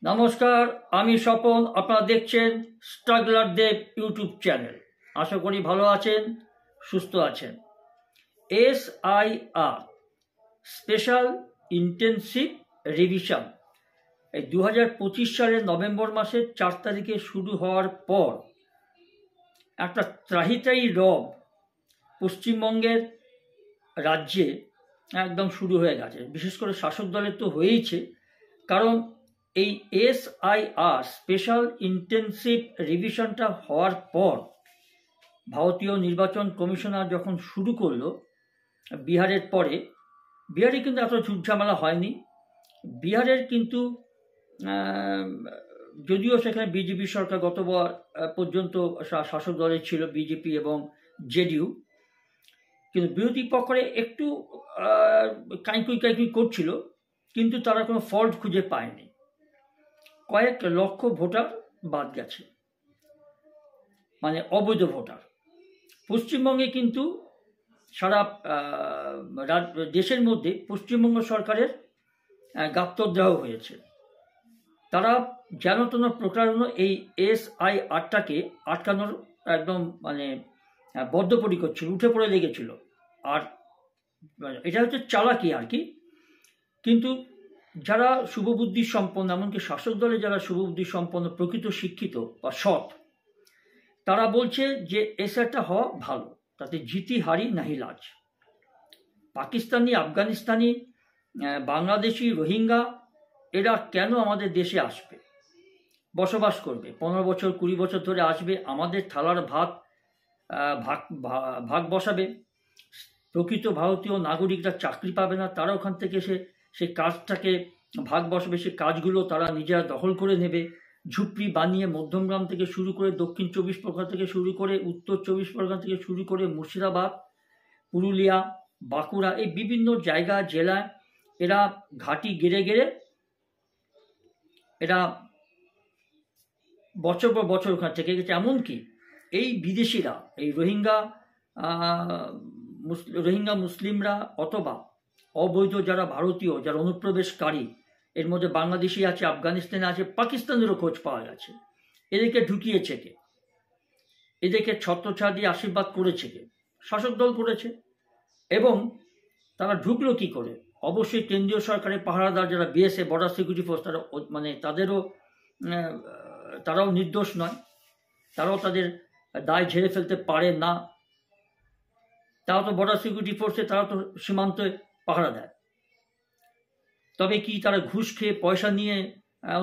নমস্কার, আমি স্বপন। আপনারা দেখছেন স্ট্রাগলার দেব ইউটিউব চ্যানেল। আশা করি ভালো আছেন, সুস্থ আছেন। SIR স্পেশাল ইন্টেনসিভ রিভিশন এই 2025 সালের নভেম্বর মাসের 4 তারিখে শুরু হওয়ার পর একটা ত্রাহিতাই রব পশ্চিমবঙ্গের রাজ্যে একদম শুরু হয়ে গেছে। বিশেষ করে শাসক দলের তো হয়েইছে, কারণ এই SIR স্পেশাল ইন্টেনসিভ রিভিশনটা হওয়ার পর ভারতীয় নির্বাচন কমিশনার যখন শুরু করলো বিহারের পরে, বিহারে কিন্তু এত ঝুটঝামেলা হয়নি। বিহারের কিন্তু যদিও সেখানে বিজেপি সরকার গতবার পর্যন্ত শাসক দলের ছিল বিজেপি এবং জেডিইউ, কিন্তু বিরোধী পক্ষে একটু কাইকুই করছিল, কিন্তু তারা কোনো ফল্ট খুঁজে পায়নি। কয়েক লক্ষ ভোটার বাদ গেছে, মানে অবৈধ ভোটার। পশ্চিমবঙ্গে কিন্তু সারা দেশের মধ্যে পশ্চিমবঙ্গ সরকারের গাত্রদাহ হয়েছে। তারা যেন তেন প্রকারণ এই SIRটাকে আটকানোর একদম মানে বদ্ধপরিকর ছিল, উঠে পড়ে লেগেছিল। আর এটা হচ্ছে চালাকি আর কি। কিন্তু যারা শুভবুদ্ধি সম্পন্ন, এমনকি শাসক দলে যারা শুভবুদ্ধি সম্পন্ন, প্রকৃত শিক্ষিত বা সৎ, তারা বলছে যে SIRটা হওয়া ভালো, তাতে জিতি হারি নাহি লাজ। পাকিস্তানি, আফগানিস্তানি, বাংলাদেশি, রোহিঙ্গা এরা কেন আমাদের দেশে আসবে, বসবাস করবে, 15 বছর 20 বছর ধরে আসবে, আমাদের থালার ভাগ বসাবে। প্রকৃত ভারতীয় নাগরিকরা চাকরি পাবে না, তারা ওখান থেকে সেই কাজটাকে ভাগ বসাবে, সে কাজগুলো তারা নিজেরা দখল করে নেবে। ঝুপড়ি বানিয়ে মধ্যমগ্রাম থেকে শুরু করে দক্ষিণ 24 পরগনা থেকে শুরু করে উত্তর 24 পরগনা থেকে শুরু করে মুর্শিদাবাদ, পুরুলিয়া, বাঁকুড়া, এই বিভিন্ন জায়গা জেলায় এরা ঘাঁটি গেড়ে গেড়ে এরা বছর পর বছর ওখানে থেকে গেছে। এমনকি এই বিদেশিরা, এই রোহিঙ্গা মুসলিমরা অথবা অবৈধ যারা ভারতীয়, যারা অনুপ্রবেশকারী, এর মধ্যে বাংলাদেশি আছে, আফগানিস্তানে আছে, পাকিস্তানেরও খোঁজ পাওয়া গেছে। এদেরকে ঢুকিয়েছে কে? এদেরকে ছত্রছায়া দিয়ে আশীর্বাদ করেছে কে? শাসক দল করেছে। এবং তারা ঢুকলো কি করে? অবশ্যই কেন্দ্রীয় সরকারের পাহারাদার যারা BSF, বর্ডার সিকিউরিটি ফোর্স, তারা মানে তারাও নির্দোষ নয়, তারাও তাদের দায় ঝেড়ে ফেলতে পারে না। তারা তো বর্ডার সিকিউরিটি ফোর্সে, তারা তো সীমান্তে পাহারা দেয়। তবে কি তারা ঘুষ খেয়ে পয়সা নিয়ে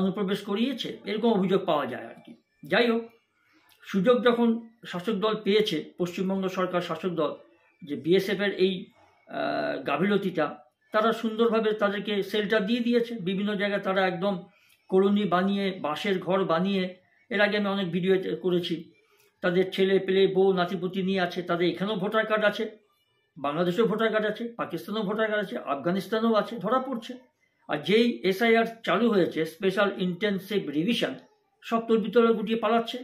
অনুপ্রবেশ করিয়েছে? এরকম অভিযোগ পাওয়া যায় আর কি। যাই হোক, সুযোগ যখন শাসক দল পেয়েছে, পশ্চিমবঙ্গ সরকার শাসক দল, যে BSF-এর এই গাফিলতিটা, তারা সুন্দরভাবে তাদেরকে শেল্টার দিয়ে দিয়েছে। বিভিন্ন জায়গায় তারা একদম কলোনি বানিয়ে, বাঁশের ঘর বানিয়ে, এর আগে আমি অনেক ভিডিও করেছি, তাদের ছেলে পেলে বউ নাতিপুতি নিয়ে আছে। তাদের এখানেও ভোটার কার্ড আছে, বাংলাদেশেও ভোটার কার্ড আছে, পাকিস্তানেও ভোটার কার্ড আছে, আফগানিস্তানেও আছে, ধরা পড়ছে। আর যেই SIR চালু হয়েছে, স্পেশাল ইন্টেনসিভ রিভিশন, সব তোর ভিতরে গুটিয়ে পালাচ্ছে।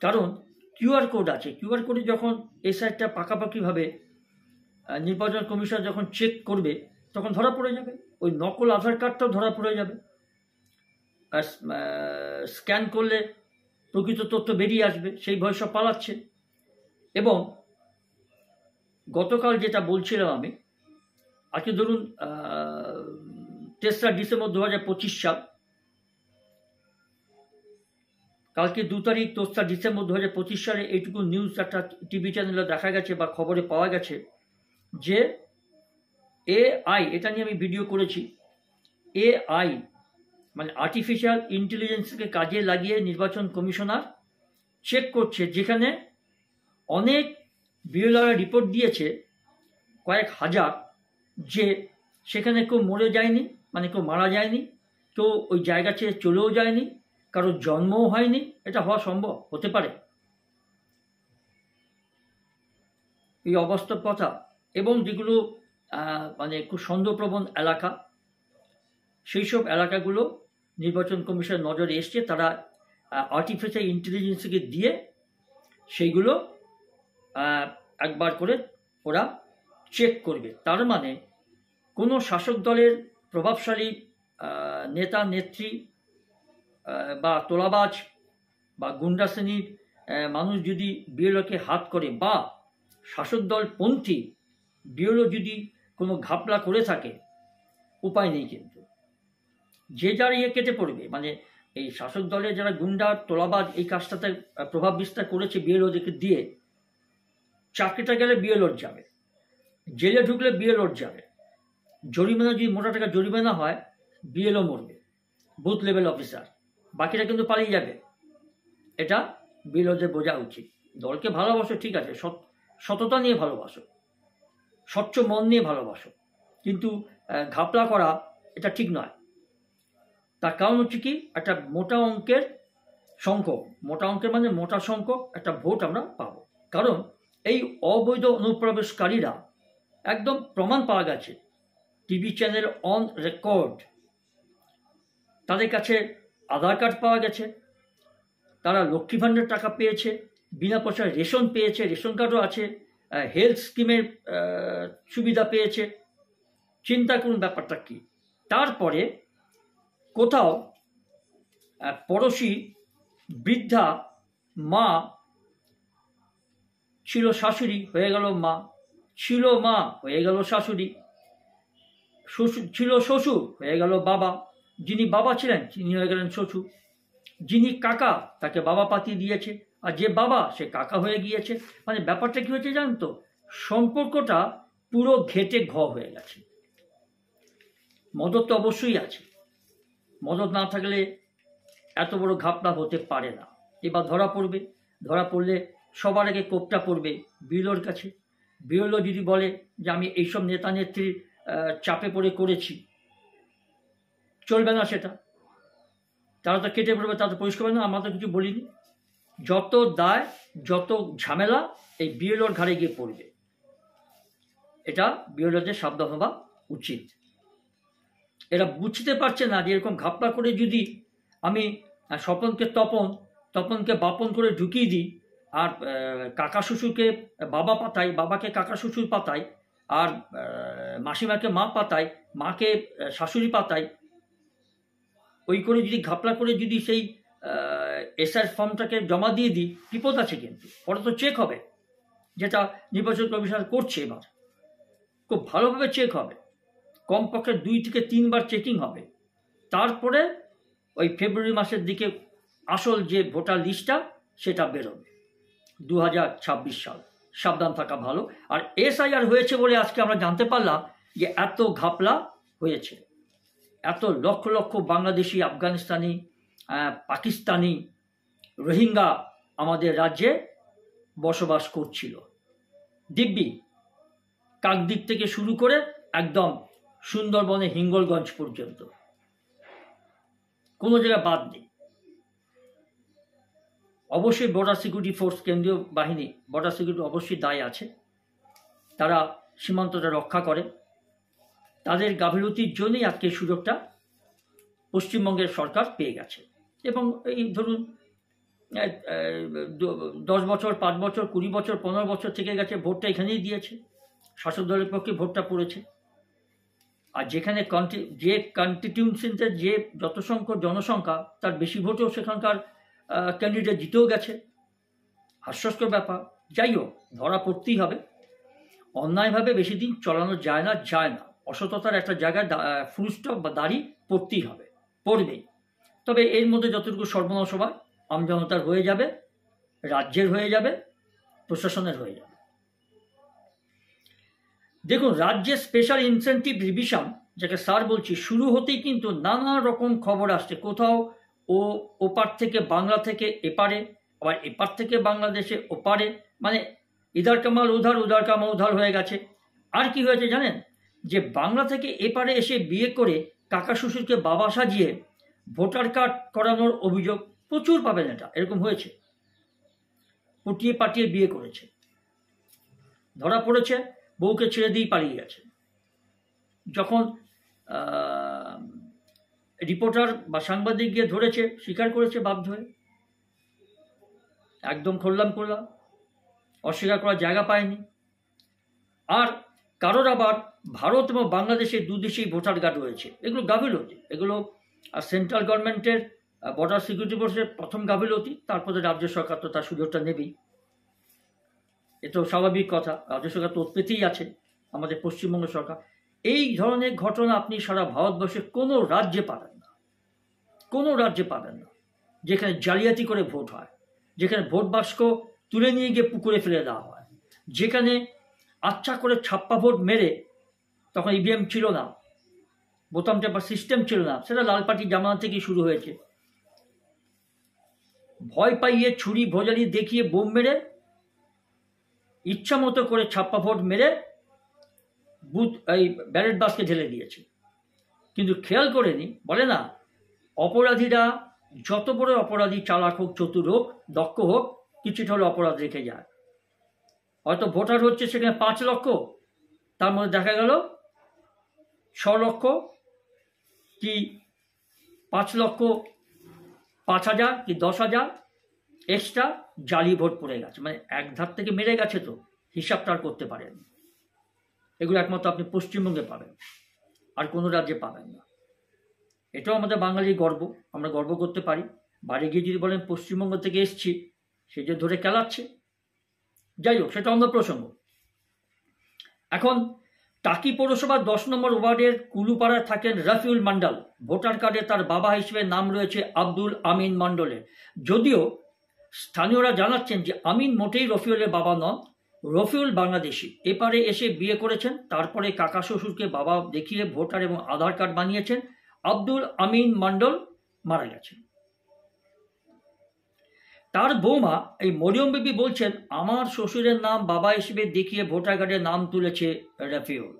কারণ QR কোড আছে। QR কোডে যখন SIRটা পাকাপাকিভাবে নির্বাচন কমিশন যখন চেক করবে, তখন ধরা পড়ে যাবে। ওই নকল আধার কার্ডটাও ধরা পড়ে যাবে। আর স্ক্যান করলে প্রকৃত তথ্য বেরিয়ে আসবে, সেই ভয় সব পালাচ্ছে। এবং গতকাল যেটা বলছিলাম আমি, আজকে ধরুন 3রা ডিসেম্বর 2025 সাল, কালকে 2 তারিখ 3রা ডিসেম্বর 2025 সালে এইটুকু নিউজ একটা টিভি চ্যানেলে দেখা গেছে বা খবরে পাওয়া গেছে যে AI, এটা নিয়ে আমি ভিডিও করেছি, AI মানে আর্টিফিশিয়াল ইন্টেলিজেন্সকে কাজে লাগিয়ে নির্বাচন কমিশনার চেক করছে, যেখানে অনেক বিএলআর রিপোর্ট দিয়েছে কয়েক হাজার, যে সেখানে কেউ মরে যায়নি, মানে কেউ মারা যায়নি, তো ওই জায়গা ছেড়ে চলেও যায়নি, কারোর জন্মও হয়নি। এটা হওয়া সম্ভব হতে পারে? এই অবাস্তব কথা। এবং যেগুলো মানে খুব সন্দেহপ্রবণ এলাকা, সেই সব এলাকাগুলো নির্বাচন কমিশনের নজরে এসছে। তারা আর্টিফিশিয়াল ইন্টেলিজেন্সকে দিয়ে সেইগুলো একবার করে ওরা চেক করবে। তার মানে কোনো শাসক দলের প্রভাবশালী নেতা নেত্রী বা তোলাবাজ বা গুন্ডা শ্রেণীর মানুষ যদি বিএলওকে হাত করে বা শাসক দল পন্থী বিএলও যদি কোনো ঘাপলা করে থাকে, উপায় নেই, কিন্তু যে যার কেটে পড়বে। মানে এই শাসক দলের যারা গুন্ডা তোলাবাজ এই কাজটাতে প্রভাব বিস্তার করেছে বিএলওদেরকে দিয়ে, চাকরিটা গেলে বিএলওর যাবে, জেলে ঢুকলে বিএলওর যাবে, জরিমানা যদি মোটা টাকা জরিমানা হয় বিএলও মরবে, বুথ লেভেল অফিসার, বাকিরা কিন্তু পালিয়ে যাবে। এটা বিএলওদের বোঝা উচিত। দলকে ভালোবাসো, ঠিক আছে, সততা নিয়ে ভালোবাসো, স্বচ্ছ মন নিয়ে ভালোবাসো, কিন্তু ঘাপলা করা এটা ঠিক নয়। তার কারণ হচ্ছে কি, একটা মোটা অঙ্কের সংখ্যক, মোটা অঙ্কের মানে মোটা সংখ্যক একটা ভোট আমরা পাবো। কারণ এই অবৈধ অনুপ্রবেশকারীরা একদম প্রমাণ পাওয়া গেছে, টিভি চ্যানেল অন রেকর্ড, তাদের কাছে আধার কার্ড পাওয়া গেছে, তারা লক্ষ্মী ভাণ্ডার টাকা পেয়েছে, বিনা পয়সায় রেশন পেয়েছে, রেশন কার্ডও আছে, হেলথ স্কিমের সুবিধা পেয়েছে। চিন্তা করুন ব্যাপারটা কি। তারপরে কোথাও পড়োশি বৃদ্ধা মা ছিল, শাশুড়ি হয়ে গেল মা, ছিল মা হয়ে গেল শাশুড়ি, শ্বশুর ছিল শ্বশুর হয়ে গেল বাবা, যিনি বাবা ছিলেন তিনি হয়ে গেলেন শ্বশুর, যিনি কাকা তাকে বাবা পাতিয়ে দিয়েছে, আর যে বাবা সে কাকা হয়ে গিয়েছে। মানে ব্যাপারটা কি হয়েছে জানেন তো, সম্পর্কটা পুরো ঘেটে ঘ হয়ে গেছে। মদত তো অবশ্যই আছে, মদত না থাকলে এত বড় ঘাপলা হতে পারে না। এবার ধরা পড়বে, ধরা পড়লে সবার আগে কোপটা পড়বে বিএলওর কাছে। বিএলও যদি বলে যে আমি এইসব নেতা নেত্রীর চাপে পড়ে করেছি, চলবে না সেটা, তারা তো কেটে পড়বে, তারা তো পরিষ্কার না আমরা তো কিছু বলিনি। যত দায় যত ঝামেলা এই বিএলওর ঘাড়ে গিয়ে পড়বে, এটা বিএলওদের সাবধান হওয়া উচিত। এরা বুঝতে পারছে না যে এরকম ঘাপলা করে যদি আমি স্বপনকে তপনকে বাপন করে ঢুকিয়ে দিই, আর কাকা শ্বশুরকে বাবা পাতাই, বাবাকে কাকা শ্বশুর পাতাই, আর মাসিমাকে মা পাতাই, মাকে শাশুড়ি পাতাই, ওই করে যদি ঘাপলা করে যদি সেই এসআর ফর্মটাকে জমা দিয়ে দিই, বিপদ আছে। কিন্তু পরে তো চেক হবে, যেটা নির্বাচন কমিশন করছে, এবার খুব ভালোভাবে চেক হবে, কমপক্ষে 2 থেকে 3 বার চেকিং হবে। তারপরে ওই ফেব্রুয়ারি মাসের দিকে আসল যে ভোটার লিস্টটা সেটা বেরোবে 2026 সাল। সাবধান থাকা ভালো। আর এসআইআর হয়েছে বলে আজকে আমরা জানতে পারলাম যে এত ঘাপলা হয়েছে, এত লক্ষ লক্ষ বাংলাদেশি, আফগানিস্তানি, পাকিস্তানি, রোহিঙ্গা আমাদের রাজ্যে বসবাস করছিল। দিব্যি কাকদ্বীপ থেকে শুরু করে একদম সুন্দরবনে হিঙ্গলগঞ্জ পর্যন্ত কোনো জায়গায় বাদ নেই। অবশ্যই বর্ডার সিকিউরিটি ফোর্স, কেন্দ্রীয় বাহিনী, বর্ডার সিকিউরিটি অবশ্যই দায় আছে, তারা সীমান্তটা রক্ষা করে। তাদের গাফিলতির জন্যই আজকে সুযোগটা পশ্চিমবঙ্গের সরকার পেয়ে গেছে। এবং এই ধরুন 10 বছর, 5 বছর, 20 বছর, 15 বছর থেকে গেছে, ভোটটা এখানেই দিয়েছে, শাসক দলের পক্ষে ভোটটা পড়েছে। আর যেখানে যে কনস্টিটিউয়েন্সিতে যে যত সংখ্যক জনসংখ্যা, তার বেশি ভোটেও সেখানকার ক্যান্ডিডেট জিতেও গেছে। হাস্যস্কর ব্যাপার। যাই হোক, ধরা পড়তেই হবে। অন্যায়ভাবে বেশি দিন চলানো যায় না। অসততার একটা জায়গায় ফুলস্টপ বা দাড়ি পড়তেই হবে, পড়বেই। তবে এর মধ্যে যতটুকু সর্বনাশ হবার আমজনতার হয়ে যাবে, রাজ্যের হয়ে যাবে, প্রশাসনের হয়ে যাবে। দেখুন, রাজ্যের স্পেশাল ইনসেন্টিভ রিভিশন, যাকে স্যার বলছি, শুরু হতেই কিন্তু নানা রকম খবর আসছে। কোথাও ওপার থেকে বাংলা থেকে এপারে, আবার এপার থেকে বাংলাদেশে ওপারে, মানে ইধার কামাল উধার, উধার কামাল উধার হয়ে গেছে। আর কি হয়েছে জানেন, যে বাংলা থেকে এপারে এসে বিয়ে করে কাকা শ্বশুরকে বাবা সাজিয়ে ভোটার কার্ড করানোর অভিযোগ প্রচুর পাবেন। এটা এরকম হয়েছে, পটিয়ে পাটিয়ে বিয়ে করেছে, ধরা পড়েছে, বউকে ছেড়ে দিয়ে পালিয়ে গেছে। যখন রিপোর্টার বা সাংবাদিক গিয়ে ধরেছে, স্বীকার করেছে বাধ্য হয়ে, একদম করলাম, অস্বীকার করার জায়গা পায়নি। আর কারোর আবার ভারত এবং বাংলাদেশের দুদেশেই ভোটার কার্ড রয়েছে। এগুলো গাফিলতি, এগুলো সেন্ট্রাল গভর্নমেন্টের বর্ডার সিকিউরিটি ফোর্সের প্রথম গাফিলতি, তারপরে রাজ্য সরকার তো তার সুযোগটা নেবেই, এ তো স্বাভাবিক কথা। রাজ্য সরকার তো পেতেই আছে, আমাদের পশ্চিমবঙ্গ সরকার। এই ধরনের ঘটনা আপনি সারা ভারতবর্ষে কোনো রাজ্যে পাবেন না, কোনো রাজ্যে পাবেন না যেখানে জালিয়াতি করে ভোট হয়, যেখানে ভোট বাক্স তুলে নিয়ে গিয়ে পুকুরে ফেলে দেওয়া হয়, যেখানে আচ্ছা করে ছাপ্পা ভোট মেরে, তখন ইভিএম ছিল না, বোতাম চাপার সিস্টেম ছিল না, সেটা লাল পার্টির জামানা থেকেই শুরু হয়েছে। ভয় পাইয়ে ছুরি ভোজালি দেখিয়ে বোম মেরে ইচ্ছা মতো করে ছাপ্পা ভোট মেরে বুথ এই ব্যালট বাক্সকে ঢেলে দিয়েছে। কিন্তু খেয়াল করেনি, বলে না অপরাধীরা যত বড় অপরাধী, চালাক হোক, চতুর হোক, দক্ষ হোক, কিছুটা হলে অপরাধ রেখে যায়। হয়তো ভোটার হচ্ছে সেখানে 5 লক্ষ, তার মধ্যে দেখা গেল 6 লক্ষ কি 5 লক্ষ 5,000 কি 10,000 এক্সট্রা জালি ভোট পড়ে গেছে, মানে এক ধার থেকে মেরে গেছে, তো হিসাবটা আর করতে পারেন। এগুলো একমাত্র আপনি পশ্চিমবঙ্গে পাবেন, আর কোনো রাজ্যে পাবেন না। এটাও আমাদের বাঙালির গর্ব, আমরা গর্ব করতে পারি। বাড়ি গিয়ে যদি বলেন পশ্চিমবঙ্গ থেকে এসছি, সে যে ধরে খেলাচ্ছে, যাই হোক, সেটা অন্য প্রসঙ্গ। এখন টাকি পৌরসভার 10 নম্বর ওয়ার্ডের কুলুপাড়ায় থাকেন রফিউল মন্ডল। ভোটার কার্ডে তার বাবা হিসেবে নাম রয়েছে আব্দুল আমিন মন্ডলের। যদিও স্থানীয়রা জানাচ্ছেন যে আমিন মোটেই রফিউলের বাবা নন, রফিউল বাংলাদেশি, এপারে এসে বিয়ে করেছেন, তারপরে কাকা শ্বশুরকে বাবা দেখিয়ে ভোটার এবং আধার কার্ড বানিয়েছেন। আব্দুল আমিন মন্ডল মারা গেছেন। তার বৌমা এই মরিয়ম বিবি বলছেন, আমার শ্বশুরের নাম বাবা হিসেবে দেখিয়ে ভোটার কার্ডে নাম তুলেছে রফিউল।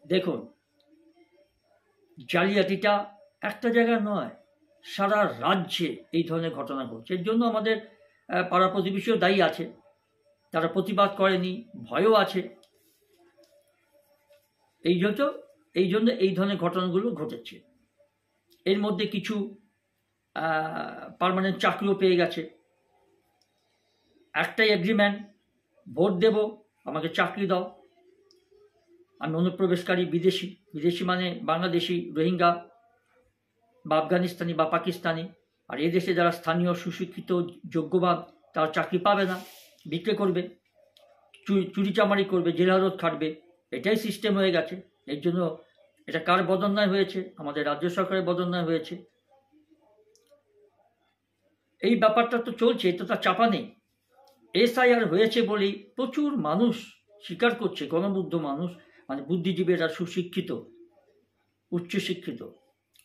দেখুন, জালিয়াতিটা একটা জায়গা নয়, সারা রাজ্যে এই ধরনের ঘটনা ঘটছে। এর জন্য আমাদের পাড়া প্রতিবেশীও দায়ী আছে, তারা প্রতিবাদ করেনি, ভয়ও আছে। এই জন্য এই ধরনের ঘটনাগুলো ঘটেছে। এর মধ্যে কিছু পার্মানেন্ট চাকরিও পেয়ে গেছে। একটাই এগ্রিমেন্ট, ভোট দেব, আমাকে চাকরি দাও। আমি অনুপ্রবেশকারী বিদেশি, বিদেশি মানে বাংলাদেশি, রোহিঙ্গা বা আফগানিস্তানি বা পাকিস্তানি। আর এদেশে যারা স্থানীয় সুশিক্ষিত যোগ্যবান, তারা চাকরি পাবে না, বিক্রি করবে, চুরিচামারি করবে, জেল হাজত খাটবে। এটাই সিস্টেম হয়ে গেছে। এর জন্য এটা কার বদন্যায় হয়েছে? আমাদের রাজ্য সরকারের বদন্যায় হয়েছে। এই ব্যাপারটা তো চলছে, তো তার চাপা নেই। এসআইআর হয়েছে বলেই প্রচুর মানুষ স্বীকার করছে, গণবুদ্ধ মানুষ, মানে বুদ্ধিজীবীরা, সুশিক্ষিত, উচ্চশিক্ষিত,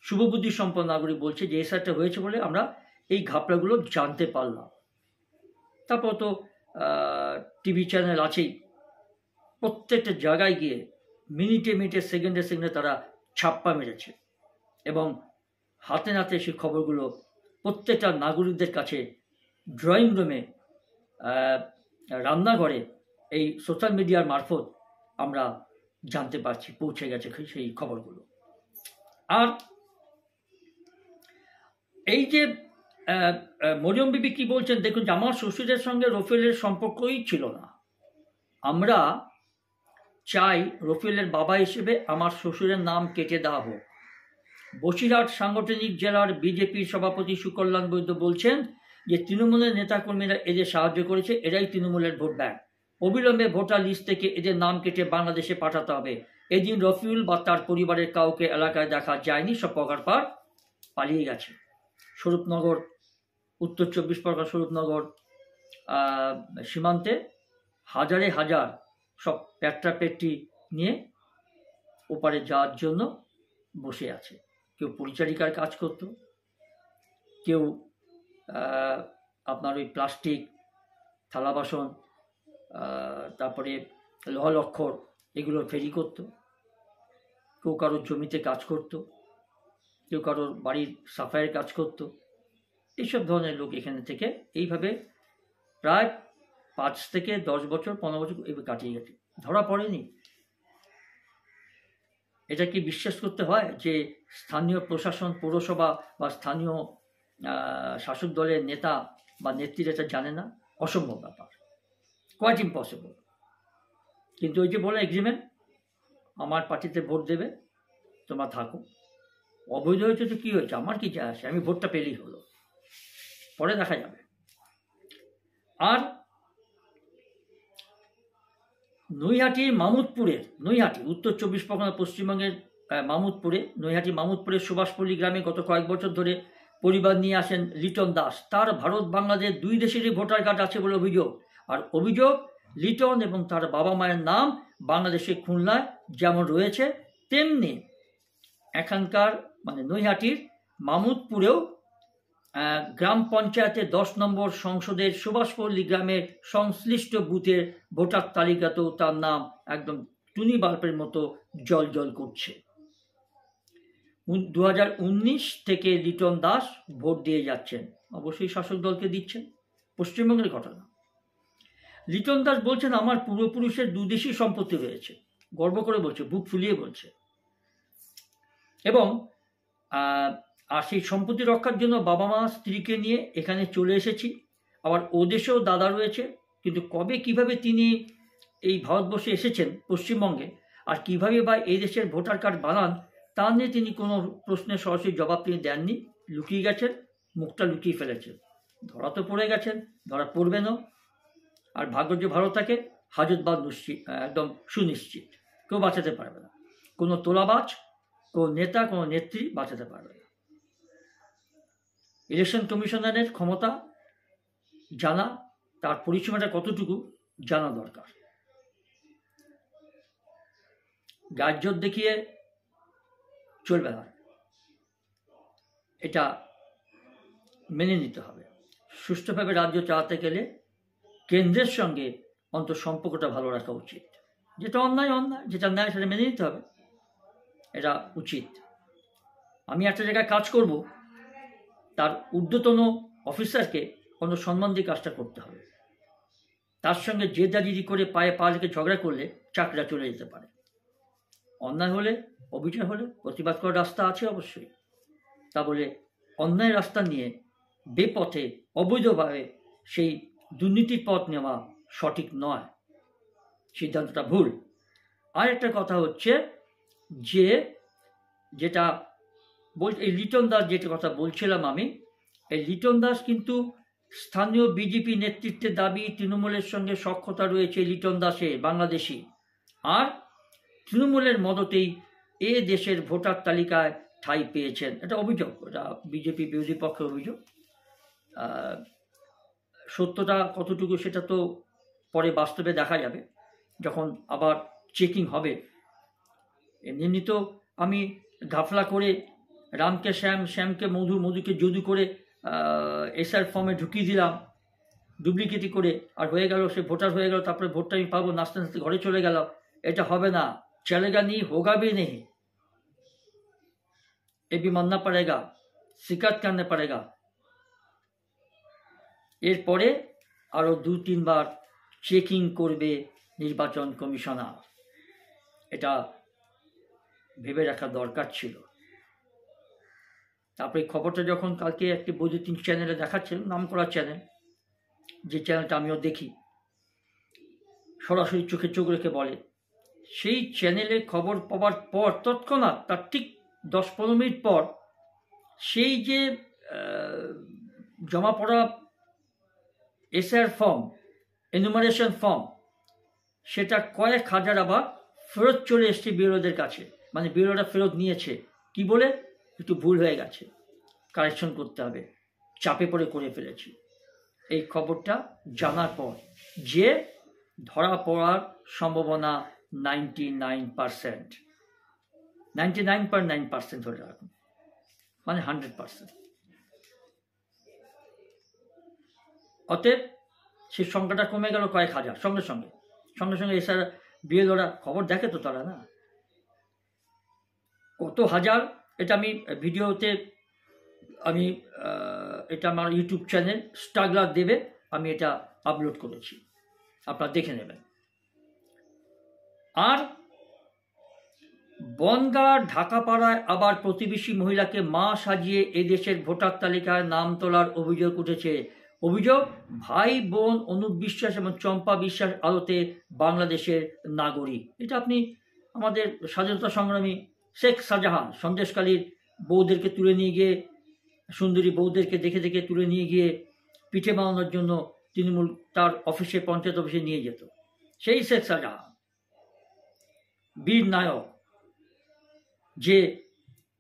শুভবুদ্ধি সম্পন্ন নাগরিক বলছে যে এসআইআরটা হয়েছে বলে আমরা এই ঘাপলাগুলো জানতে পারলাম। তারপর তো টিভি চ্যানেল আছেই, প্রত্যেকটা জায়গায় গিয়ে মিনিটে মিনিটে, সেকেন্ডে সেকেন্ডে তারা ছাপ্পা মেরেছে এবং হাতে নাতে সেই খবরগুলো প্রত্যেকটা নাগরিকদের কাছে, ড্রয়িং রুমে, রান্নাঘরে, এই সোশ্যাল মিডিয়ার মারফত আমরা জানতে পারছি, পৌঁছে গেছে সেই খবরগুলো। আর এই যে মরিয়ম বিবি কি বলছেন দেখুন, যে আমার শ্বশুরের সঙ্গে রফিউলের সম্পর্কই ছিল না। আমরা চাই রফিউলের বাবা হিসেবে আমার শ্বশুরের নাম কেটে দেওয়া হোক। বসিরহাট সাংগঠনিক জেলার বিজেপির সভাপতি সুকল্যাণ বৈদ্য বলছেন যে তৃণমূলের নেতাকর্মীরা এদের সাহায্য করেছে, এরাই তৃণমূলের ভোট ব্যাংক। অবিলম্বে ভোটার লিস্ট থেকে এদের নাম কেটে বাংলাদেশে পাঠাতে হবে। এদিন রফিউল বা তার পরিবারের কাউকে এলাকায় দেখা যায়নি, সব পগারপাড় পালিয়ে গেছে। স্বরূপনগর, উত্তর 24 পরগনা স্বরূপনগর সীমান্তে হাজারে হাজার সব পেট্টি নিয়ে ওপারে যাওয়ার জন্য বসে আছে। কেউ পরিচারিকার কাজ করত, কেউ আপনার ওই প্লাস্টিক, থালা বাসন, তারপরে লোহালক্ষর, এগুলোর ফেরি করত, কেউ কারোর জমিতে কাজ করত, কেউ কারোর বাড়ির সাফাইয়ের কাজ করত। এইসব ধরনের লোক এখানে থেকে এইভাবে প্রায় 5 থেকে 10 বছর 15 বছর এইভাবে কাটিয়ে গেছে, ধরা পড়েনি। এটা কি বিশ্বাস করতে হয় যে স্থানীয় প্রশাসন, পৌরসভা বা স্থানীয় শাসক দলের নেতা বা নেত্রীরা এটা জানে না? অসম্ভব ব্যাপার, কোয়াইট ইম্পসিবল। কিন্তু ওই যে বলে এগ্রিমেন্ট, আমার পার্টিতে ভোট দেবে, তোমরা থাকো, অবৈধ হয়েছে তো কী হয়েছে, আমার কি যায় আসে, আমি ভোটটা পেলেই হলো, পরে দেখা যাবে। আর নৈহাটির মামুদপুরের, নৈহাটি উত্তর 24 পরগনা পশ্চিমবঙ্গের মামুদপুরের সুভাষপল্লী গ্রামে গত কয়েক বছর ধরে পরিবার নিয়ে আসেন লিটন দাস। তার ভারত বাংলাদেশ দুই দেশেরই ভোটার কার্ড আছে বলে অভিযোগ। আর অভিযোগ, লিটন এবং তার বাবা মায়ের নাম বাংলাদেশের খুলনায় যেমন রয়েছে, তেমনি এখানকার মানে নৈহাটির মামুদপুরেও গ্রাম পঞ্চায়েতের 10 নম্বর সংসদের সুভাষপল্লী গ্রামের সংশ্লিষ্ট বুথের ভোটার তালিকাতেও তার নাম একদম টুনি বাল্বের মতো জ্বলজ্বল করছে। 2019 থেকে লিটন দাস ভোট দিয়ে যাচ্ছেন, অবশ্যই শাসক দলকে দিচ্ছেন, পশ্চিমবঙ্গের ঘটনা। লিটন দাস বলছেন, আমার পূর্বপুরুষের দুদেশি সম্পত্তি রয়েছে, গর্ব করে বলছে, বুক ফুলিয়ে বলছে, এবং আর সেই সম্পত্তি রক্ষার জন্য বাবা মা স্ত্রীকে নিয়ে এখানে চলে এসেছি। আবার ও দেশেও দাদা রয়েছে, কিন্তু কবে কিভাবে তিনি এই ভারতবর্ষে এসেছেন পশ্চিমবঙ্গে, আর কিভাবে বা এই দেশের ভোটার কার্ড বানান, তা নিয়ে তিনি কোনো প্রশ্নের সরাসরি জবাব তিনি দেননি, লুকিয়ে গেছেন, মুখটা লুকিয়ে ফেলেছেন। ধরা তো পড়ে গেছেন, ধরা পড়বেনও। আর ভাগ্য যে ভালো থাকে, হাজতবাদ একদম সুনিশ্চিত, কেউ বাঁচাতে পারবে না, কোনো তোলাবাজ, কোনো নেতা, কোনো নেত্রী বাঁচাতে পারবে না। ইলেকশন কমিশনারের ক্ষমতা জানা, তার পরিসীমাটা কতটুকু জানা দরকার। গাজ্জর দেখিয়ে চলবে না, এটা মেনে নিতে হবে। সুষ্ঠুভাবে রাজ্য চালাতে গেলে কেন্দ্রের সঙ্গে সম্পর্কটা ভালো রাখা উচিত। যেটা অন্যায় অন্যায়, যেটা ন্যায় সেটা মেনে নিতে হবে, এটা উচিত। আমি একটা জায়গায় কাজ করব, তার ঊর্ধ্বতন অফিসারকে সম্মান দিয়ে কাজটা করতে হবে। তার সঙ্গে জেদাজিদি করে পায়ে পা রেখে ঝগড়া করলে চাকরিটা চলে যেতে পারে। অন্যায় হলে, অবিচার হলে প্রতিবাদ করার রাস্তা আছে অবশ্যই। তা বলে অন্যায় রাস্তা নিয়ে বেপথে অবৈধভাবে সেই দুর্নীতির পথ নেওয়া সঠিক নয়, সিদ্ধান্তটা ভুল। আর একটা কথা হচ্ছে যে, যেটা এই লিটন দাস, যেটা কথা বলছিলাম আমি, এই লিটন দাস কিন্তু স্থানীয় বিজেপি নেতৃত্বের দাবি তৃণমূলের সঙ্গে সখ্যতা রয়েছে লিটন দাসের, বাংলাদেশি। আর তৃণমূলের মদতেই এ দেশের ভোটার তালিকায় ঠাঁই পেয়েছেন, এটা অভিযোগ, এটা বিজেপি বিরোধী পক্ষের অভিযোগ। সত্যটা কতটুকু সেটা তো পরে বাস্তবে দেখা যাবে, যখন আবার চেকিং হবে। এমনি তো আমি ঘাফলা করে রামকে শ্যাম, শ্যামকে মধু, মধুকে যদু করে এসআর ফর্মে ঢুকিয়ে দিলাম ডুপ্লিকেটি করে, আর হয়ে গেল, সে ভোটার হয়ে গেল, তারপরে ভোটটা আমি পাবো, নাচতে নাচতে ঘরে চলে গেল। এটা হবে না, চলেগা नहीं होगा भी नहीं, ये भी मानना पड़ेगा, शिकायत करना पड़ेगा। এরপরে আরো 2-3 বার চেকিং করবে নির্বাচন কমিশনার, এটা ভেবে রাখা দরকার ছিল। তারপরে খবরটা যখন কালকে একটি বৈদ্যুতিন চ্যানেলে দেখাচ্ছিল, নাম করা চ্যানেল, যে চ্যানেলটা আমিও দেখি, সরাসরি চোখে চোখ রেখে বলে, সেই চ্যানেলে খবর পাওয়ার পর তৎক্ষণাৎ তার ঠিক 10-15 মিনিট পর সেই যে জমা পড়া এসআর ফর্ম, এনুমারেশন ফর্ম, সেটা কয়েক হাজার আবার ফেরত চলে এসছে বিএলওদের কাছে, মানে বিএলওরা ফেরত নিয়েছে, কি বলে, একটু ভুল হয়ে গেছে, কারেকশন করতে হবে, চাপে পড়ে করে ফেলেছি। এই খবরটা জানার পর যে ধরা পড়ার সম্ভাবনা 99%, 99.9% ধরে রাখুন, মানে 100%। অতএব সেই সংখ্যাটা কমে গেল কয়েক হাজার, সঙ্গে সঙ্গে এছাড়া বিএলওরা খবর দেখে তো, তারা না কত হাজার। এটা আমি ভিডিওতে, আমি এটা আমার ইউটিউব চ্যানেল স্ট্রাগলার দেবে, আমি এটা আপলোড করেছি, আপনারা দেখে নেবেন। আর বনগাঁ ঢাকাপাড়ায় আবার প্রতিবেশী মহিলাকে মা সাজিয়ে এদেশের ভোটার তালিকায় নাম তোলার অভিযোগ উঠেছে। অভিযোগ, ভাই বোন অনুপ বিশ্বাস এবং চম্পা বিশ্বাস আদতে বাংলাদেশের নাগরিক। এটা আপনি আমাদের স্বাধীনতা সংগ্রামী শেখ শাহজাহান সন্দেশখালীর বউদেরকে তুলে নিয়ে গিয়ে, সুন্দরী বউদেরকে দেখে দেখে তুলে নিয়ে গিয়ে পিঠে বানানোর জন্য তৃণমূল তার অফিসে, পঞ্চায়েত অফিসে নিয়ে যেত। সেই শেখ শাহজাহান, বীর নায়ক, যে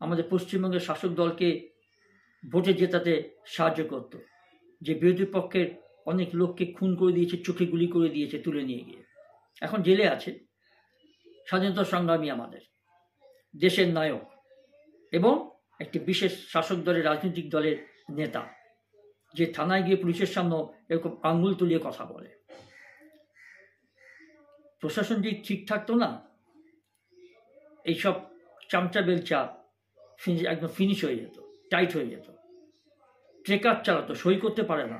আমাদের পশ্চিমবঙ্গের শাসক দলকে ভোটে জেতাতে সাহায্য করত, যে বিরোধী পক্ষের অনেক লোককে খুন করে দিয়েছে, চোখে গুলি করে দিয়েছে তুলে নিয়ে গিয়ে, এখন জেলে আছে। স্বাধীনতা সংগ্রামী, আমাদের দেশের নায়ক এবং একটি বিশেষ শাসক দলের, রাজনৈতিক দলের নেতা, যে থানায় গিয়ে পুলিশের সামনে এরকম আঙ্গুল তুলিয়ে কথা বলে। প্রশাসন যদি ঠিক থাকতো না, এইসব চামচা বেলচা একদম ফিনিশ হয়ে যেত, টাইট হয়ে যেত। ট্রেকার চালাতো, সই করতে পারে না।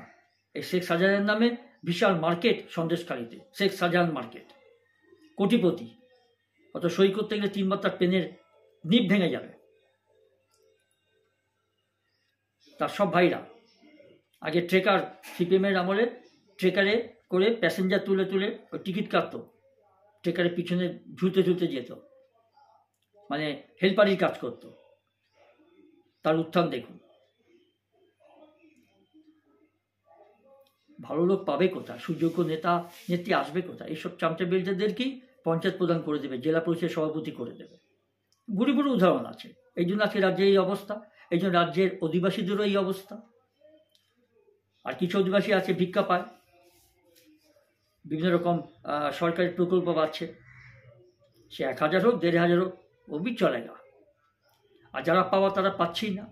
এই শেখ শাহজাহানের নামে বিশাল মার্কেট সন্দেশখালীতে, শেখ শাহজাহান মার্কেট, কোটিপতি। অত সই করতে গেলে 3 বার তার পেনের নিপ ভেঙে যাবে। তার সব ভাইরা আগে ট্রেকার, সিপিএমের আমলে ট্রেকারে করে প্যাসেঞ্জার তুলে তুলে ওই টিকিট কাটতো, ট্রেকারের পিছনে ঝুলতে ঝুলতে যেত, মানে হেল্পারির কাজ করত। তার উত্থান দেখুন। ভালো লোক পাবে কোথায়? সুযোগ্য নেতা নেত্রী আসবে কোথায়? এইসব চামচা বেলচাদেরকেই পঞ্চায়েত প্রধান করে দেবে, জেলা পরিষদের সভাপতি করে দেবে। বুড়ি বুড়ি উদাহরণ আছে। এই জন্য আজকে রাজ্যে এই অবস্থা, এই জন্য রাজ্যের অধিবাসীদেরও এই অবস্থা। আর কিছু অধিবাসী আছে ভিক্ষা পায়, বিভিন্ন রকম সরকারি প্রকল্প পাচ্ছে, সে 1000 হোক 1500 হোক, ওবি চলেগা। আর যারা পাওয়া তারা পাচ্ছেই না,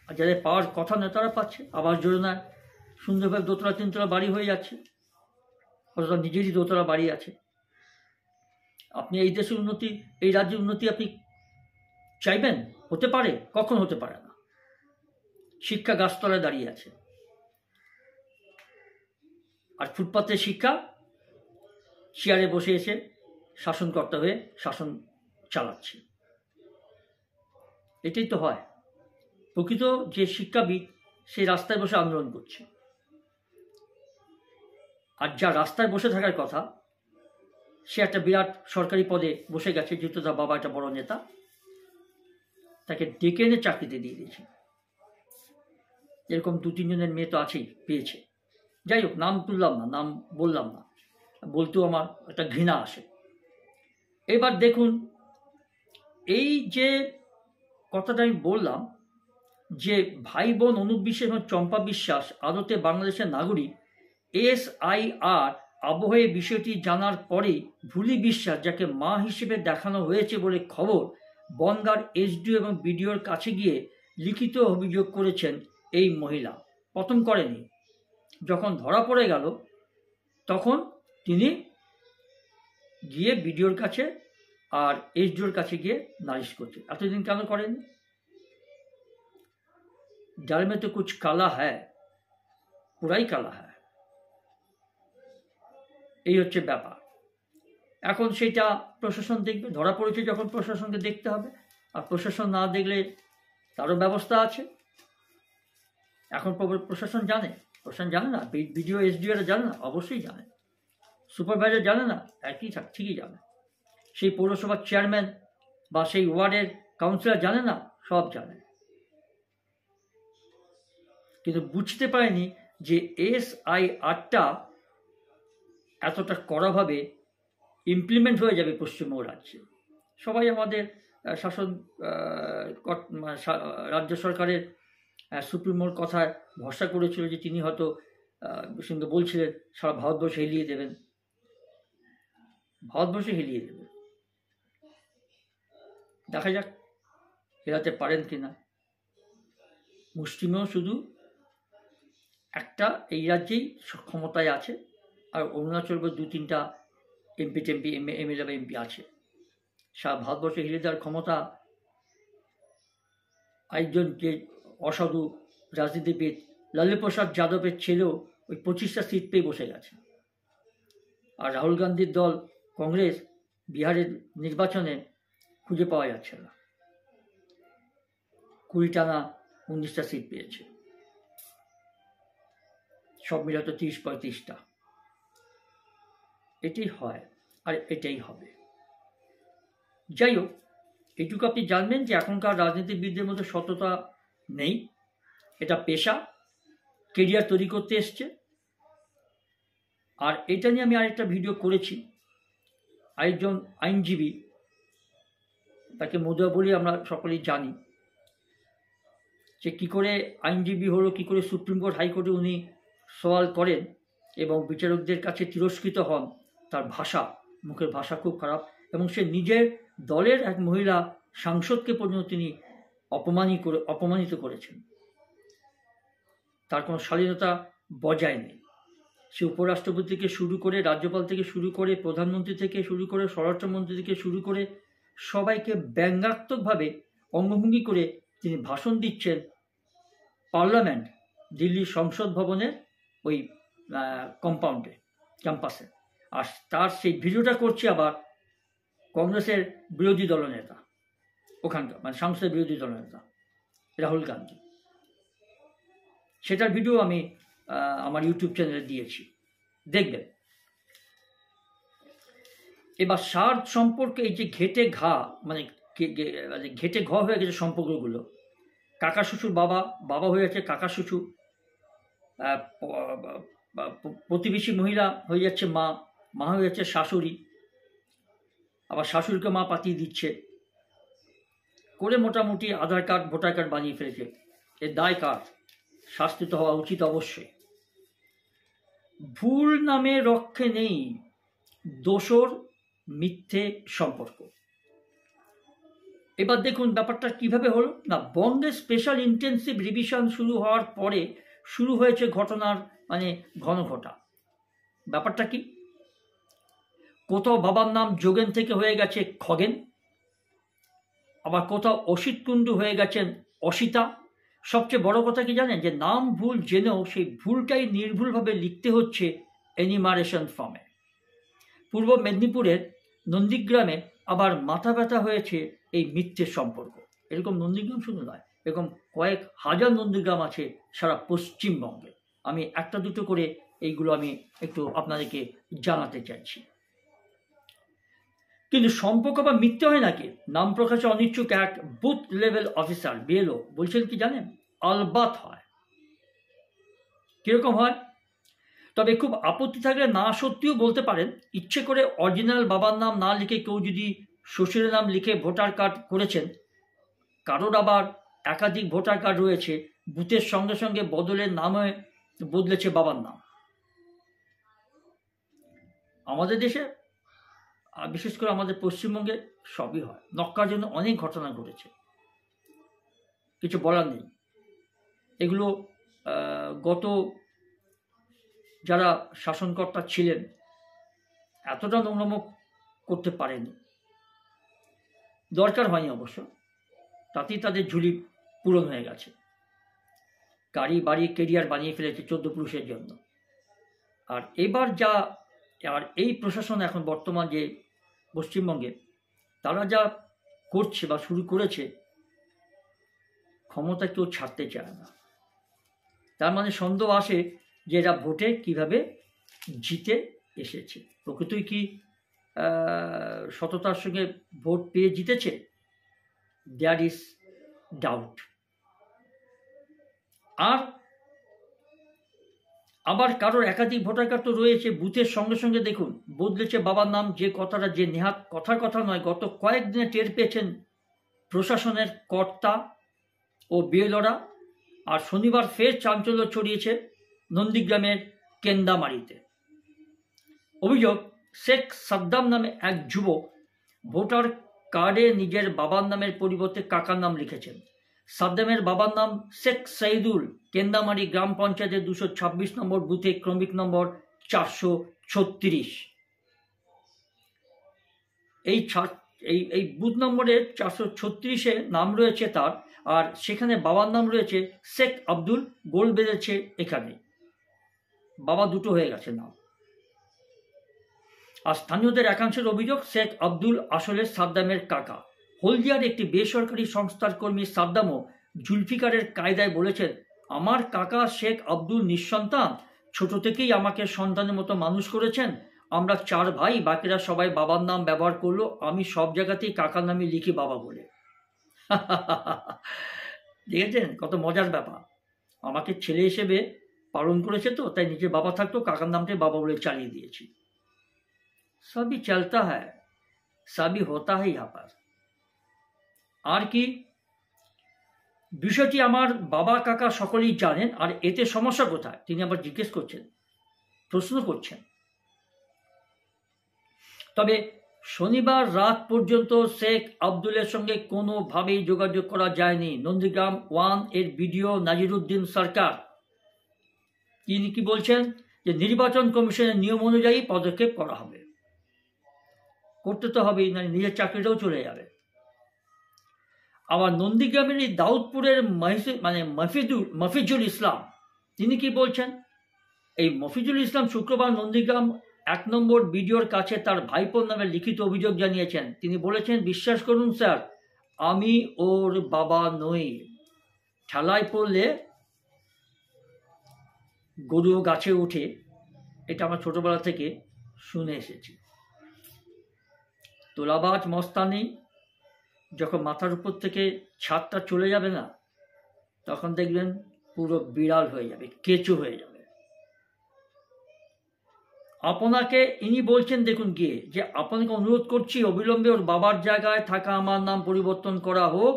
আর যাদের পাওয়ার কথা না তারা পাচ্ছে। আবাস যোজনায় সুন্দরভাবে 2তলা 3তলা বাড়ি হয়ে যাচ্ছে, অথচ নিজেরই 2তলা বাড়ি আছে। আপনি এই দেশের উন্নতি, এই রাজ্যের উন্নতি আপনি চাইবেন? হতে পারে? কখন হতে পারে না। শিক্ষা গাছতলায় দাঁড়িয়ে আছে, আর ফুটপাতের শিক্ষা চেয়ারে বসে এসে শাসনকর্তা হয়ে শাসন চালাচ্ছে। এটাই তো হয়। প্রকৃত যে শিক্ষাবিদ সে রাস্তায় বসে আন্দোলন করছে, আর যা রাস্তায় বসে থাকার কথা সে একটা বিরাট সরকারি পদে বসে গেছে, যেহেতু তার বাবা একটা বড় নেতা, তাকে ডেকে এনে চাকরিতে দিয়ে দিয়েছে। এরকম 2-3 জনের মেয়ে তো আছেই, পেয়েছে। যাই হোক, নাম তুললাম না, নাম বললাম না, বলতেও আমার একটা ঘৃণা আসে। এবার দেখুন, এই যে কথাটা আমি বললাম যে ভাই বোন অনুপ বিশ্বাস এবং চম্পা বিশ্বাস আদতে বাংলাদেশের নাগরিক, SIR আবহে বিষয়টি জানার পরেই ভুলি বিশ্বাস, যাকে মা হিসেবে দেখানো হয়েছে বলে খবর, বনগাঁর SDO এবং BDOর কাছে গিয়ে লিখিত অভিযোগ করেছেন এই মহিলা। প্রথম করেনি, যখন ধরা পড়ে গেল তখন তিনি গিয়ে BDOর কাছে আর SDOর কাছে গিয়ে নালিশ করছে। এতদিন কেন করেনি? ডাল মে তো কুছ কালা হ্যায়, পুরাই কালা হ্যায়। এই হচ্ছে ব্যাপার। এখন সেটা প্রশাসন দেখবে। ধরা পড়েছে যখন, প্রশাসনকে দেখতে হবে। আর প্রশাসন না দেখলে তারও ব্যবস্থা আছে। এখন প্রশাসন জানে? প্রশাসন জানে না? BDO SDO এরা জানে না? অবশ্যই জানে। সুপারভাইজার জানে না? ঠিকই জানে। সেই পৌরসভার চেয়ারম্যান বা সেই ওয়ার্ডের কাউন্সিলর জানে না? সব জানে। কিন্তু বুঝতে পারেনি যে SIRটা এতটা কড়াভাবে ইমপ্লিমেন্ট হয়ে যাবে পশ্চিমবঙ্গ রাজ্যে। সবাই আমাদের শাসন রাজ্য সরকারের সুপ্রিমোর কথায় ভরসা করেছিল যে তিনি হয়তো কিন্তু বলছিলেন সারা ভারতবর্ষ হিলিয়ে দেবেন, ভারতবর্ষে হিলিয়ে দেবেন। দেখা যাক হেরাতে পারেন কিনা। মুষ্টিমেয় শুধু একটা এই রাজ্যেই ক্ষমতায় আছে, আর অরুণাচল 2-3টা MP টেমপি MLA MP আছে। সারা ভারতবর্ষে হিলিয়ে দেওয়ার ক্ষমতা একজন যে অসাধু রাজনীতিবিদ লালু প্রসাদ যাদবের ছেলেও ওই 25টা সিট পেয়ে বসে গেছে। আর রাহুল গান্ধীর দল কংগ্রেস বিহারের নির্বাচনে খুঁজে পাওয়া যাচ্ছে না, 20টা না 19টা সিট পেয়েছে, সব মিলে তো 30-35টা। এটাই হয় আর এটাই হবে। যাই হোক, এইটুকু আপনি জানবেন যে এখনকার রাজনীতিবিদদের মধ্যে সততা নেই, এটা পেশা, কেরিয়ার তৈরি করতে এসছে। আর এটা নিয়ে আমি আরেকটা ভিডিও করেছি। আরেকজন আইনজীবী, তাকে মধুয়া বলে আমরা সকলেই জানি, যে কী করে আইনজীবী হলো, কী করে সুপ্রিম কোর্ট হাইকোর্টে উনি সওয়াল করেন এবং বিচারকদের কাছে তিরস্কৃত হন। তার ভাষা, মুখের ভাষা খুব খারাপ, এবং সে নিজের দলের এক মহিলা সাংসদকে পর্যন্ত তিনি অপমানিত করেছেন। তার কোনো শালীনতা বজায় নেই। সে উপরাষ্ট্রপতি থেকে শুরু করে, রাজ্যপাল থেকে শুরু করে, প্রধানমন্ত্রী থেকে শুরু করে, স্বরাষ্ট্রমন্ত্রী থেকে শুরু করে সবাইকে ব্যঙ্গাত্মকভাবে অঙ্গভঙ্গি করে তিনি ভাষণ দিচ্ছেন পার্লামেন্ট, দিল্লির সংসদ ভবনের ওই কম্পাউন্ডে, ক্যাম্পাসে। আর তার সেই ভিডিওটা করছে আবার কংগ্রেসের বিরোধী দলনেতা, ওখানকার মানে সংসদের বিরোধী দলনেতা রাহুল গান্ধী। সেটার ভিডিও আমি আমার ইউটিউব চ্যানেলে দিয়েছি, দেখবেন। এবার সার সম্পর্কে এই যে ঘেটে ঘা, মানে ঘেটে ঘ হয়ে গেছে সম্পর্কগুলো। কাকা শ্বশুর বাবা, বাবা হয়ে যাচ্ছে কাকা শ্বশুর, প্রতিবেশী মহিলা হয়ে যাচ্ছে মা, মা হয়ে যাচ্ছে শাশুড়ি, আবার শাশুড়িকে মা পাতিয়ে দিচ্ছে করে মোটামুটি আধার কার্ড, ভোটার কার্ড বানিয়ে ফেলেছে। এর দায় কার? শাস্তি তো হওয়া উচিত অবশ্যই। ভুল নামে রক্ষে নেই, দোষর মিথ্যে সম্পর্ক। এবার দেখুন ব্যাপারটা কিভাবে হলো না, বঙ্গে স্পেশাল ইন্টেন্সিভ রিভিশন শুরু হওয়ার পরে শুরু হয়েছে ঘটনার মানে ঘন ঘটা। ব্যাপারটা কি, কোথাও বাবার নাম যোগেন থেকে হয়ে গেছে খগেন, আবার কোথাও অসিত কুণ্ডু হয়ে গেছেন অসিতা। সবচেয়ে বড় কথা কি জানেন, যে নাম ভুল জেনেও সেই ভুলটাই নির্ভুলভাবে লিখতে হচ্ছে এনিমারেশন ফর্মে। পূর্ব মেদিনীপুরের নন্দীগ্রামে আবার মাথা ব্যথা হয়েছে এই মিথ্যের সম্পর্ক। এরকম নন্দীগ্রাম শুধু নয়, এরকম কয়েক হাজার নন্দীগ্রাম আছে সারা পশ্চিমবঙ্গে। আমি একটা দুটো করে এইগুলো আমি একটু আপনাদেরকে জানাতে চাইছি। কিন্তু সম্পর্ক বা মিথ্যে হয় নাকি? নাম প্রকাশে অনিচ্ছুক এক বুথ লেভেল অফিসার বিএলও বলছেন কি জানেন, আলবাত হয়। কিরকম হয়? তবে খুব আপত্তি থাকলে না সত্যিও বলতে পারেন। ইচ্ছে করে অরিজিনাল বাবার নাম না লিখে কেউ যদি শ্বশুরের নাম লিখে ভোটার কার্ড করেছেন, কারোর আবার একাধিক ভোটার কার্ড রয়েছে, বুথের সঙ্গে সঙ্গে বদলের নামে বদলেছে বাবার নাম। আমাদের দেশে, বিশেষ করে আমাদের পশ্চিমবঙ্গে সবই হয়। নক্কার জন্য অনেক ঘটনা ঘটেছে, কিছু বলার নেই। এগুলো গত যারা শাসনকর্তা ছিলেন এতটা নোংরাম করতে পারেনি, দরকার হয়নি অবশ্য, তাতেই তাদের ঝুলি পূরণ হয়ে গেছে। গাড়ি বাড়ি কেরিয়ার বানিয়ে ফেলেছে 14 পুরুষের জন্য। আর এই প্রশাসন এখন বর্তমান যে পশ্চিমবঙ্গে, তারা যা করছে বা শুরু করেছে, ক্ষমতা কেউ ছাড়তে চায় না। তার মানে সন্দেহ আসে যে এরা ভোটে কিভাবে জিতে এসেছে। প্রকৃতই কি সততার সঙ্গে ভোট পেয়ে জিতেছে? There is doubt. আর আবার কারোর একাধিক ভোটার কার্ড তো রয়েছে, বুথের সঙ্গে সঙ্গে দেখুন বদলেছে বাবার নাম। যে কথাটা যে নেহাত কথার কথা নয়, গত কয়েকদিনে টের পেয়েছেন প্রশাসনের কর্তা ও বিএলওরা। আর শনিবার ফের চাঞ্চল্য ছড়িয়েছে নন্দীগ্রামের কেন্দামারিতে। অভিযোগ, শেখ সাদ্দাম নামে এক যুবক ভোটার কার্ডে নিজের বাবার নামের পরিবর্তে কাকার নাম লিখেছেন। সাদ্দামের বাবার নাম শেখ সাইদুল, কেন্দামারি গ্রাম পঞ্চায়েতের 226 নম্বর বুথে ক্রমিক নম্বর 436। এই বুথ নম্বরের 436-এ নাম রয়েছে তার, আর সেখানে বাবার নাম রয়েছে শেখ আব্দুল। গোল বেঁধেছে এখানে, বাবা দুটো হয়ে গেছে নাম। আর স্থানীয়দের একাংশের অভিযোগ, শেখ আব্দুল আসলে সাদ্দামের কাকা। হলদিয়ার একটি বেসরকারি সংস্থার কর্মী সাদ্দামও জুলফিকারের কায়দায় বলেছেন, আমার কাকা শেখ আব্দুল নিঃসন্তান, ছোট থেকেই আমাকে সন্তানের মতো মানুষ করেছেন। আমরা 4 ভাই, বাকিরা সবাই বাবার নাম ব্যবহার করলো, আমি সব জায়গাতেই কাকার নামে লিখি বাবা বলে। দেখেছেন কত মজার ব্যাপার। আমাকে ছেলে হিসেবে পালন করেছে, তো তাই নিজের বাবা থাকতো কাকার নামটাই বাবা বলে চালিয়ে দিয়েছি। সবই চলতা হ্যায়, সবই হতা হ্যায় ইহাঁ পার। আর কি, বিষয়টি আমার বাবা কাকা সকলেই জানেন। আর এতে সমস্যা কোথায় তিনি আবার জিজ্ঞেস করছেন, প্রশ্ন করছেন। তবে শনিবার রাত পর্যন্ত শেখ আব্দুলের সঙ্গে কোনোভাবেই যোগাযোগ করা যায়নি। নন্দীগ্রাম 1 এর ভিডিও নাজিরুদ্দিন সরকার তিনি কি বলছেন, যে নির্বাচন কমিশনের নিয়ম অনুযায়ী পদক্ষেপ করা হবে। করতে তো হবেই, না নিজের চাকরিটাও চলে যাবে। আবার নন্দীগ্রামের এই দাউদপুরের মফিজুল ইসলাম তিনি কি বলছেন, এই মফিজুল ইসলাম শুক্রবার নন্দীগ্রাম 1 নম্বর ভিডিওর কাছে তার ভাইপোর নামে লিখিত অভিযোগ জানিয়েছেন। তিনি বলেছেন, বিশ্বাস করুন স্যার, আমি ওর বাবা নই। ঠেলায় পড়লে গরু গাছে উঠে, এটা আমার ছোটবেলা থেকে শুনে এসেছি। তোলাবাজ মস্তানি যখন মাথার উপর থেকে ছাদটা চলে যাবে না, তখন দেখবেন পুরো বিড়াল হয়ে যাবে, কেঁচো হয়ে যাবে। আপনাকে ইনি বলছেন, দেখুন গিয়ে, যে আপনাকে অনুরোধ করছি অবিলম্বে ওর বাবার জায়গায় থাকা আমার নাম পরিবর্তন করা হোক,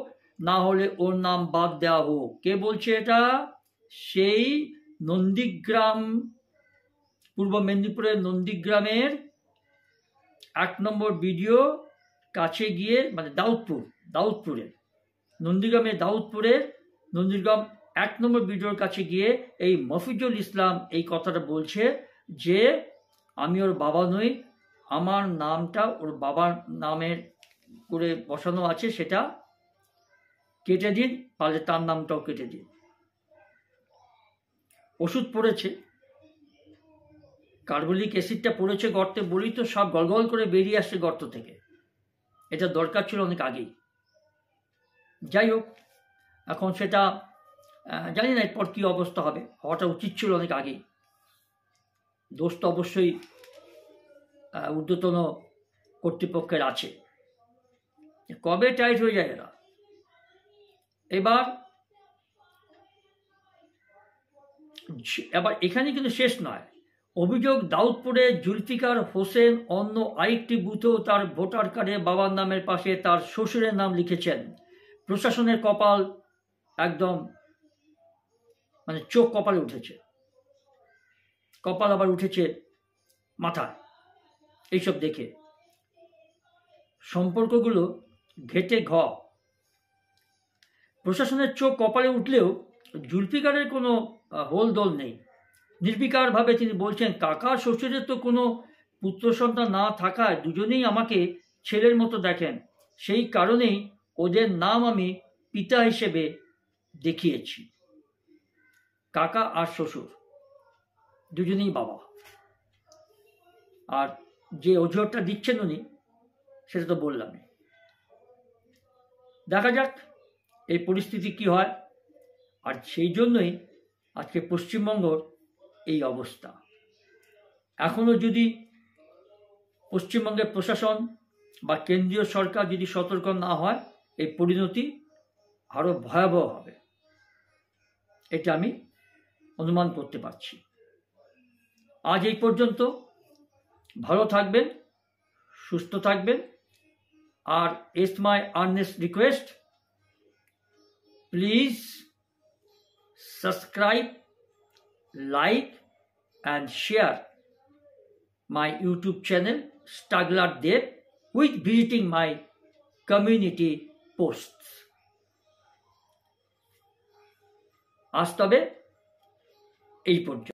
না হলে ওর নাম বাদ দেওয়া হোক। কে বলছে এটা? সেই নন্দীগ্রাম, পূর্ব মেদিনীপুরের নন্দীগ্রামের 1 নম্বর ভিডিও কাছে গিয়ে, মানে দাউদপুরের নন্দীগ্রামের নন্দীগ্রাম 1 নম্বর ভিডিওর কাছে গিয়ে এই মফিজুল ইসলাম এই কথাটা বলছে যে আমি ওর বাবা নই, আমার নামটা ওর বাবার নামের করে বসানো আছে, সেটা কেটে দিন, পারলে তার নামটাও কেটে দিন। ওষুধ পড়েছে, কার্বলিক অ্যাসিডটা পড়েছে গর্তে বলেই তো সব গলগল করে বেরিয়ে আসছে গর্ত থেকে। এটা দরকার ছিল অনেক আগেই। যাই হোক, এখন সেটা জানি না এরপর কী অবস্থা হবে, হওয়াটা উচিত ছিল অনেক আগেই। দোষ তো অবশ্যই ঊর্ধ্বতন কর্তৃপক্ষের আছে। কবে টাইট হয়ে যায় এরা? এবার এখানে কিন্তু শেষ নয়। অভিযোগ, দাউদপুরে জুলফিকার হোসেন অন্য আরেকটি বুথেও তার ভোটার কার্ডে বাবার নামের পাশে তার শ্বশুরের নাম লিখেছেন। প্রশাসনের কপাল একদম, মানে চোখ কপালে উঠেছে, কপাল আবার উঠেছে মাথায় এইসব দেখে। সম্পর্কগুলো ঘেটে ঘ। প্রশাসনের চোখ কপালে উঠলেও জুলফিকারের কোনো হোলদোল নেই। নির্বিকারভাবে তিনি বলছেন, কাকা শ্বশুরের তো কোনো পুত্র সন্তান না থাকায় দুজনেই আমাকে ছেলের মতো দেখেন, সেই কারণেই ওদের নাম আমি পিতা হিসেবে দেখিয়েছি। কাকা আর শ্বশুর দুজনেই বাবা। আর যে অজুহাতটা দিচ্ছেন উনি, সেটা তো বললামই। দেখা যাক এই পরিস্থিতি কি হয়। আর সেই জন্যই আজকে পশ্চিমবঙ্গর এই অবস্থা। এখনও যদি পশ্চিমবঙ্গের প্রশাসন বা কেন্দ্রীয় সরকার যদি সতর্ক না হয়, এই পরিণতি আরও ভয়াবহ হবে, এটা আমি অনুমান করতে পারছি। আজ এই পর্যন্ত। ভালো থাকবেন, সুস্থ থাকবেন। আর it's my earnest request, please subscribe, like and share my YouTube channel Struggler Dev with visiting my community posts. আজ তবে এই পর্যন্ত।